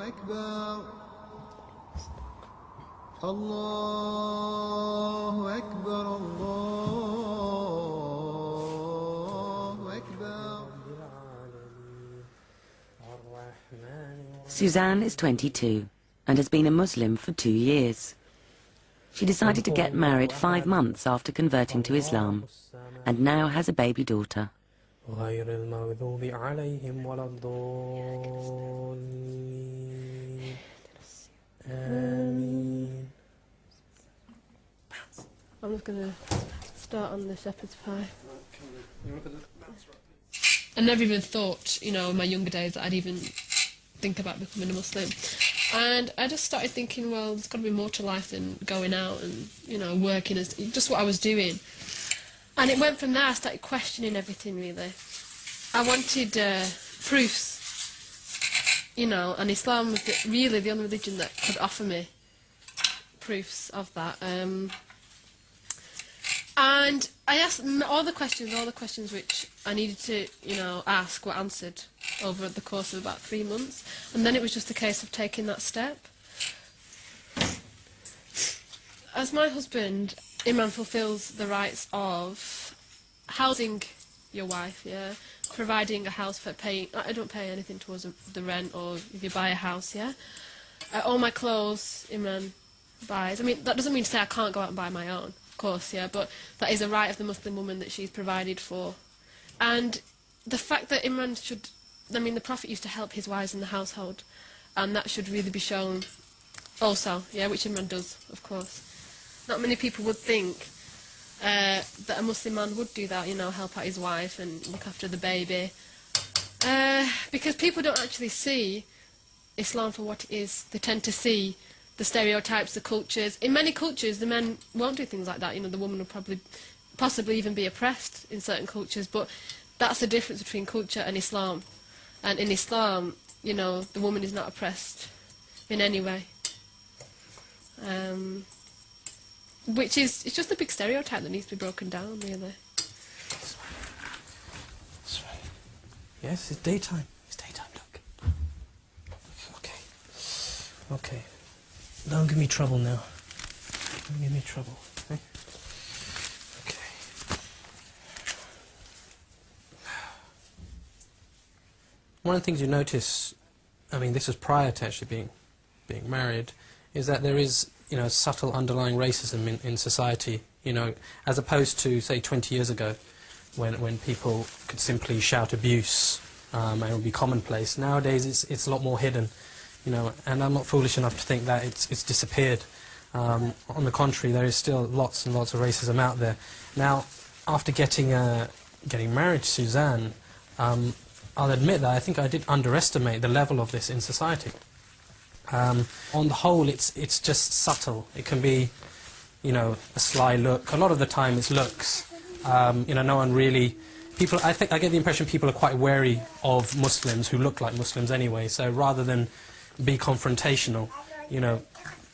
أكبر الله أكبر الله أكبر. Suzanne is 22 and has been a Muslim for 2 years. She decided to get married 5 months after converting to Islam and now has a baby daughter. غير المغضوب عليهم ولا الضالين آمين. I'm just going to start on the shepherd's pie. I never even thought, you know, in my younger days that I'd even think about becoming a Muslim. And I just started thinking, well, there's got to be more to life than going out and, you know, working as just what I was doing. And it went from there. I started questioning everything, really. I wanted proofs, you know, and Islam was really the only religion that could offer me proofs of that. And I asked all the questions which I needed to, you know, ask were answered over the course of about 3 months. And then it was just a case of taking that step. As my husband, Imran fulfills the rights of housing your wife, yeah, providing a house for paying. I don't pay anything towards the rent or if you buy a house, yeah. All my clothes, Imran buys. I mean, that doesn't mean to say I can't go out and buy my own, of course, yeah, but that is a right of the Muslim woman that she's provided for. And the fact that Imran should, I mean, the Prophet used to help his wives in the household, and that should really be shown also, yeah, which Imran does, of course. Not many people would think that a Muslim man would do that, you know, help out his wife and look after the baby. Because people don't actually see Islam for what it is. They tend to see the stereotypes, the cultures. In many cultures, the men won't do things like that. You know, the woman will possibly even be oppressed in certain cultures. But that's the difference between culture and Islam. And in Islam, you know, the woman is not oppressed in any way. Which is, it's just a big stereotype that needs to be broken down, really. That's right. Yes, it's daytime. It's daytime, look. Okay. Okay. Don't give me trouble now. Don't give me trouble. Okay? Okay. One of the things you notice, I mean, this was prior to actually being married, is that there is, you know, subtle underlying racism in society, you know, as opposed to, say, 20 years ago, when people could simply shout abuse and it would be commonplace. Nowadays, it's a lot more hidden, you know, and I'm not foolish enough to think that it's disappeared. On the contrary, there is still lots and lots of racism out there. Now, after getting married to Suzanne, I'll admit that I think I did underestimate the level of this in society. On the whole, it's just subtle. It can be, you know, a sly look. A lot of the time it's looks. You know, no one really... I get the impression people are quite wary of Muslims who look like Muslims anyway, so rather than be confrontational, you know,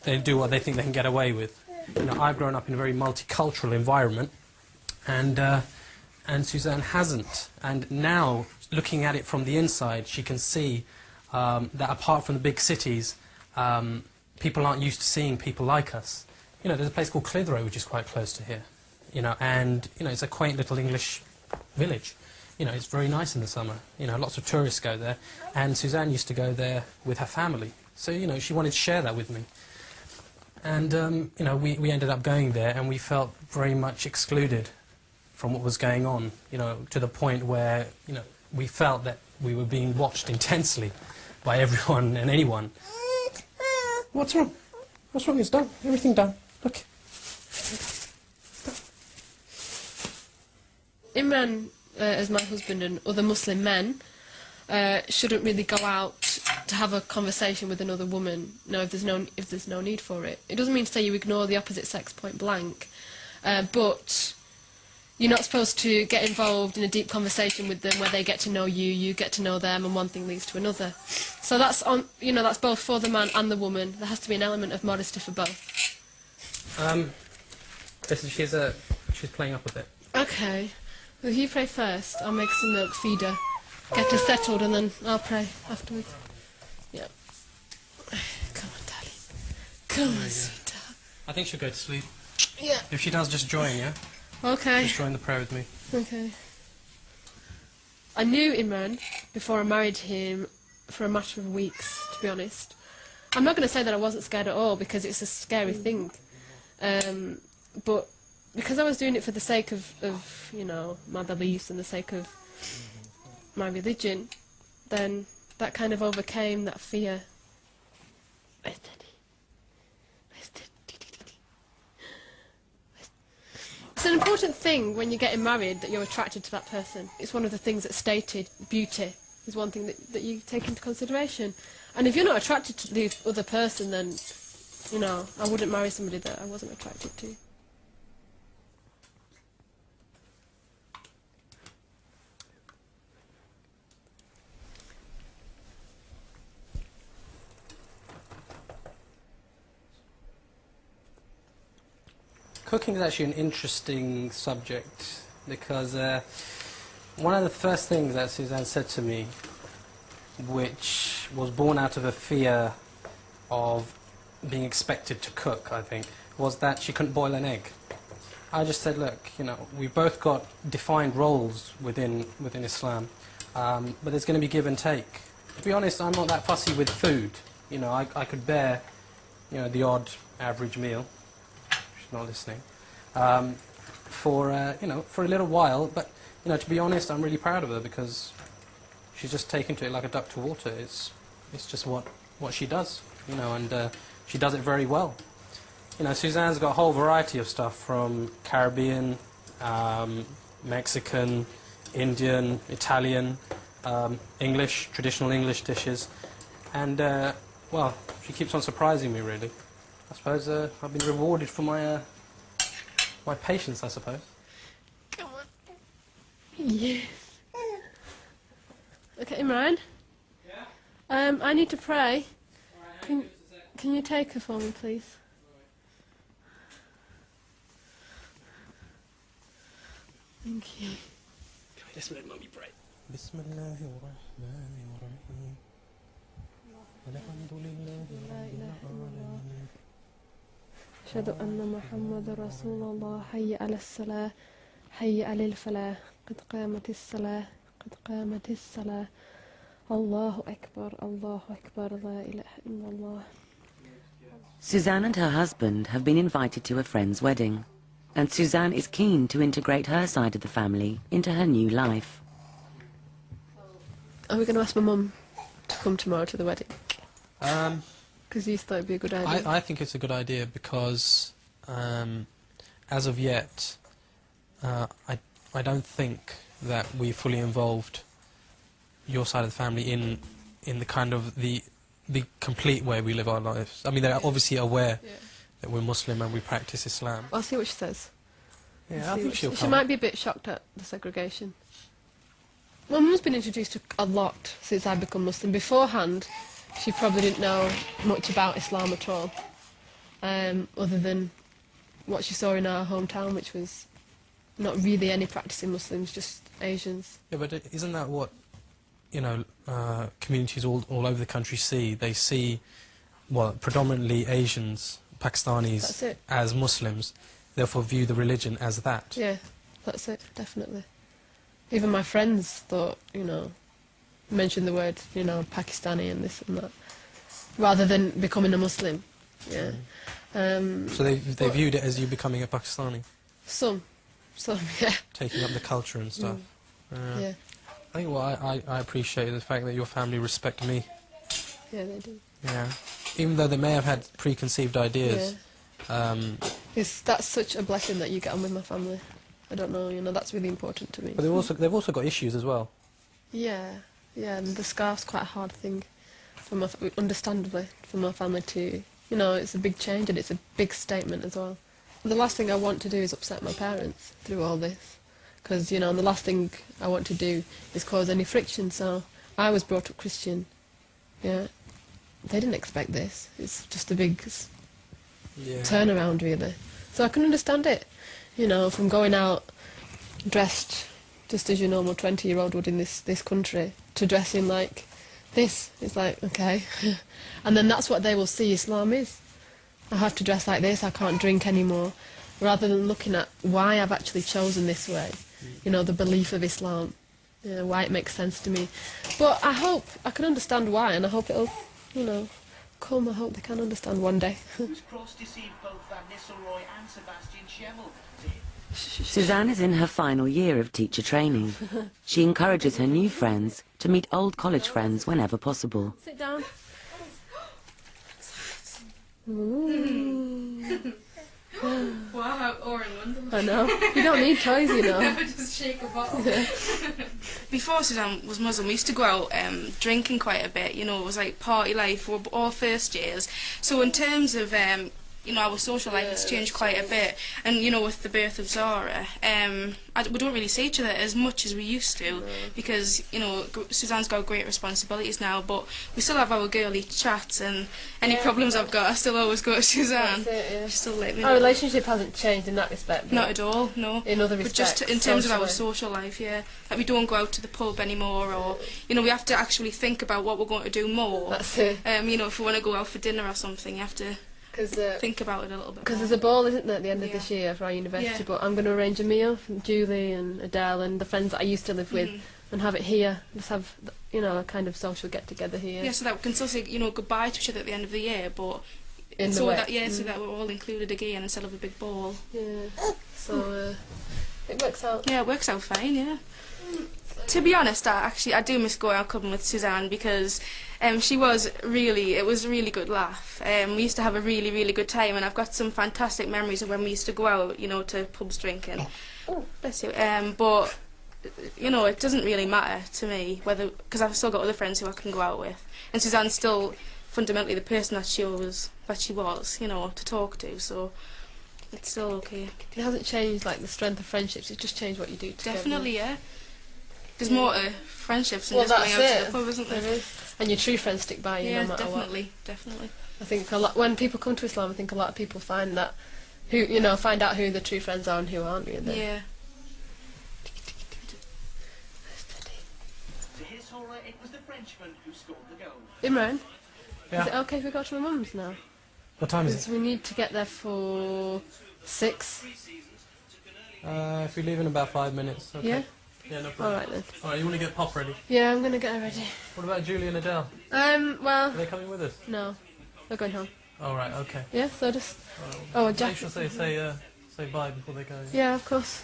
they do what they think they can get away with. You know, I've grown up in a very multicultural environment, and Suzanne hasn't. And now, looking at it from the inside, she can see that apart from the big cities, people aren't used to seeing people like us. You know, there's a place called Clitheroe, which is quite close to here. You know, and, you know, it's a quaint little English village. You know, it's very nice in the summer. You know, lots of tourists go there. And Suzanne used to go there with her family. So, you know, she wanted to share that with me. And, you know, we ended up going there, and we felt very much excluded from what was going on, you know, to the point where, you know, we felt that we were being watched intensely by everyone and anyone. What's wrong? What's wrong? It's done. Everything done. Look. Imran, as my husband and other Muslim men, shouldn't really go out to have a conversation with another woman. No, if there's no need for it. It doesn't mean to say you ignore the opposite sex point blank, but you're not supposed to get involved in a deep conversation with them where they get to know you, you get to know them, and one thing leads to another. So that's on, you know, that's both for the man and the woman. There has to be an element of modesty for both. Listen, she's playing up a bit. Okay. Well, if you pray first, I'll make some milk, feed her, get her settled, and then I'll pray afterwards. Yeah. Come on, sweetheart. I think she'll go to sleep. Yeah. If she does, just join, yeah? Okay. Just join the prayer with me. Okay. I knew Imran before I married him for a matter of weeks, to be honest. I'm not going to say that I wasn't scared at all, because it's a scary thing. But because I was doing it for the sake of you know, my beliefs and the sake of my religion, then that kind of overcame that fear. It's an important thing when you're getting married that you're attracted to that person. It's one of the things that's stated. Beauty is one thing that you take into consideration. And if you're not attracted to the other person, then, you know, I wouldn't marry somebody that I wasn't attracted to. Cooking is actually an interesting subject because one of the first things that Suzanne said to me, which was born out of a fear of being expected to cook, I think, was that she couldn't boil an egg. I just said, look, you know, we've both got defined roles within Islam, but there's going to be give and take. To be honest, I'm not that fussy with food. You know, I could bear, you know, the odd average meal. She's not listening. For you know, for a little while, but you know, to be honest, I'm really proud of her because she's just taken to it like a duck to water. It's just what she does, you know, and she does it very well. You know, Suzanne's got a whole variety of stuff from Caribbean, Mexican, Indian, Italian, English, traditional English dishes, and well, she keeps on surprising me really. I suppose I've been rewarded for my my patience, I suppose. Come on. Yes. Okay, Imran. Yeah? I need to pray. Can you take her for me, please? Thank you. Let's let Mummy pray. Bismillahirrahmanirrahim. أشهد أن محمد رسول الله حي على الصلاة حي على الفلاح قد قامت الصلاة قد قامت الصلاة الله أكبر لا إله إلا الله. Suzanne and her husband have been invited to a friend's wedding, and Suzanne is keen to integrate her side of the family into her new life. Are we going to ask my mum to come tomorrow to the wedding? Because you thought it'd be a good idea. I think it's a good idea because, as of yet, I don't think that we fully involved your side of the family in the kind of the complete way we live our lives. I mean, they're obviously aware that we're Muslim and we practice Islam. I'll see what she says. Yeah, I think she'll come. She might be a bit shocked at the segregation. My mum's been introduced to a lot since I've become Muslim. Beforehand, she probably didn't know much about Islam at all, other than what she saw in our hometown, which was not really any practicing Muslims, just Asians. Yeah, but isn't that what, you know, communities all over the country see? They see, well, predominantly Asians, Pakistanis, as Muslims, therefore view the religion as that. Yeah, that's it, definitely. Even my friends thought, you know, mentioned the word, you know, Pakistani and this and that, rather than becoming a Muslim. Yeah. So they viewed it as you becoming a Pakistani? Some, yeah. Taking up the culture and stuff. Yeah. I think I appreciate the fact that your family respect me. Yeah, they do. Yeah. Even though they may have had preconceived ideas. Yeah. That's such a blessing that you get on with my family. I don't know, you know, that's really important to me. But they've also got issues as well. Yeah, and the scarf's quite a hard thing, understandably, for my family to, you know, it's a big change and it's a big statement as well. The last thing I want to do is upset my parents through all this, because, you know, the last thing I want to do is cause any friction, so I was brought up Christian, yeah. They didn't expect this, it's just a big turnaround, really. So I can understand it, you know, from going out dressed just as your normal 20-year-old would in this country, to dressing like this. It's like, okay. And then that's what they will see Islam is. I have to dress like this, I can't drink anymore, rather than looking at why I've actually chosen this way, you know, the belief of Islam, you know, why it makes sense to me. But I hope I can understand why, and I hope it'll, you know, come. I hope they can understand one day. Cross deceived both Van Nistelrooy and Sebastian Schemmel. Suzanne is in her final year of teacher training. She encourages her new friends to meet old college friends whenever possible. Sit down. Ooh. Wow, or in London. I know. You don't need toys, you know. Just shake a bottle. Before Suzanne was Muslim, we used to go out drinking quite a bit. You know, it was like party life. We were all first years. So in terms of you know, our social life has changed quite a bit. And you know, with the birth of Zara, we don't really see each other as much as we used to, because you know, Suzanne's got great responsibilities now. But we still have our girly chats, and any problems I've got, I still always go to Suzanne. That's it, yeah. She still let me Our know. relationship hasn't changed in that respect. Not at all, no. In other But respects, just in terms of our socially. social life, yeah. Like we don't go out to the pub anymore, or you know, we have to actually think about what we're going to do more. That's it. You know, if we want to go out for dinner or something, you have to think about it a little bit. Because more. there's a ball, isn't there, at the end of Yeah. this year for our university, Yeah. but I'm going to arrange a meal for Julie and Adele and the friends that I used to live with, and have it here. Just have, you know, a kind of social get-together here. Yeah, so that we can still say, you know, goodbye to each other at the end of the year, but In the so way. that so that we're all included again instead of a big ball. Yeah. So it works out. Yeah, it works out fine, yeah. To be honest, I do miss going out clubbing with Suzanne, because it was a really good laugh. We used to have a really, really good time, and I've got some fantastic memories of when we used to go out, you know, to pubs drinking. Oh, bless you. But, you know, it doesn't really matter to me, because I've still got other friends who I can go out with. And Suzanne's still fundamentally the person that she was, you know, to talk to, so it's still okay. It hasn't changed, like, the strength of friendships. It's just changed what you do together. Definitely, yeah. There's more to friendships than Well, just going that's out it. to the pub, isn't there? There is. And your true friends stick by you Yeah, no matter definitely, what. definitely. I think when people come to Islam, I think a lot of people find that, find out who the true friends are and who aren't really. Yeah. To his horror, it was the Frenchman who scored the goal. Imran, Yeah. is it okay if we go to my mum's now? What time is Because it? we need to get there for 6. If we leave in about 5 minutes. Okay. Yeah? Yeah, no problem. Alright then. Alright, you want to get pop ready? Yeah, I'm going to get her ready. What about Julie and Adele? Well, Are they coming with us? no. We're going home. Alright, okay. Yeah, so just... Oh, Jack. Make sure they say bye before they go. Yeah, of course.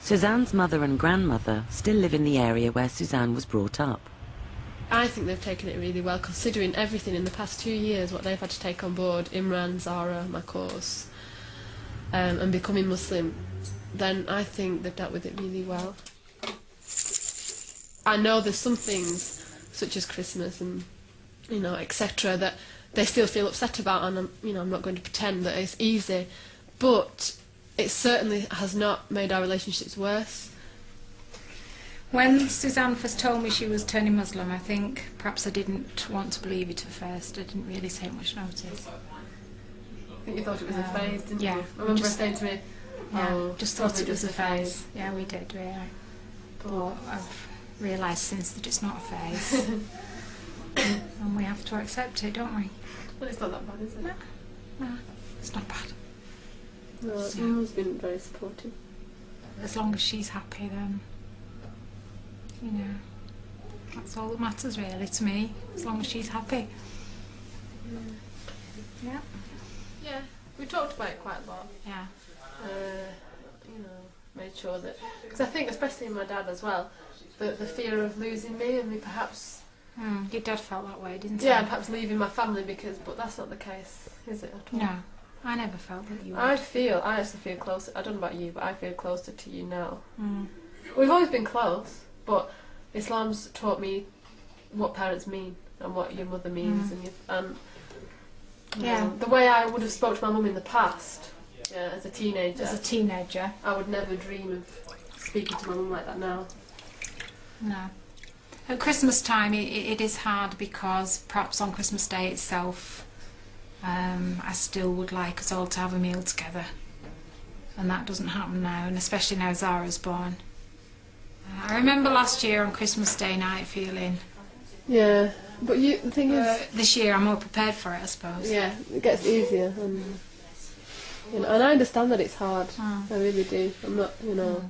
Suzanne's mother and grandmother still live in the area where Suzanne was brought up. I think they've taken it really well, considering everything in the past 2 years, what they've had to take on board, Imran, Zara, my course, and becoming Muslim. Then I think they've dealt with it really well. I know there's some things, such as Christmas and, you know, etc., that they still feel upset about, and I'm not going to pretend that it's easy, but it certainly has not made our relationships worse. When Suzanne first told me she was turning Muslim, I think perhaps I didn't want to believe it at first. I didn't really take much notice. I think you thought it was a phase, didn't yeah, you? I remember her just- saying to me, Yeah, oh, just thought probably it was a just phase. Yeah, we did, really. But I've realised since that it's not a phase. And we have to accept it, don't we? Well, it's not that bad, is it? No, it's not bad. No, So- Mum's been very supportive. As long as she's happy, then, you know, that's all that matters really to me, as long as she's happy. Yeah. Yeah, we talked about it quite a lot. Yeah. Made sure that... Because I think, especially my dad as well, the fear of losing me and me perhaps... Your dad felt that way, didn't he? Yeah, and perhaps leaving my family because... But that's not the case, is it at all? No, I never felt that you would. I actually feel closer... I don't know about you, but I feel closer to you now. Mm. We've always been close, but Islam's taught me what parents mean and what your mother means and Yeah. the way I would have spoke to my mum in the past, as a teenager, As a teenager, I would never dream of speaking to my mum like that now. no. At Christmas time it is hard because perhaps on Christmas Day itself I still would like us all to have a meal together, and that doesn't happen now, and especially now Zara's born. I remember last year on Christmas Day night feeling Yeah. But the thing is, This year I'm more prepared for it, I suppose. yeah, it gets easier, and you know, and I understand that it's hard. I really do. I'm not, you know,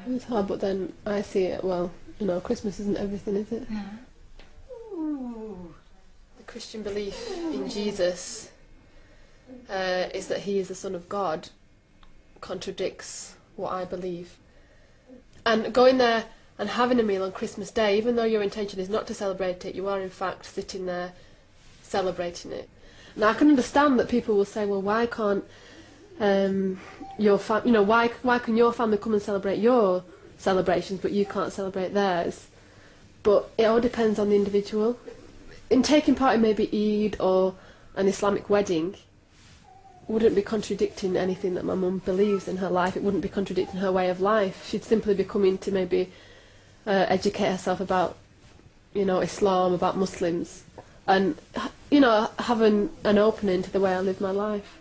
it's hard, but then I see it. Well, you know, Christmas isn't everything, is it? No. The Christian belief in Jesus is that he is the Son of God contradicts what I believe. And going there and having a meal on Christmas Day, even though your intention is not to celebrate it, you are in fact sitting there celebrating it. Now I can understand that people will say, well, why can't why can your family come and celebrate your celebrations but you can't celebrate theirs? But it all depends on the individual. In taking part in maybe Eid or an Islamic wedding wouldn't be contradicting anything that my mum believes in her life. It wouldn't be contradicting her way of life. She'd simply be coming to maybe educate herself about, you know, Islam, about Muslims, and, you know, having an opening to the way I live my life.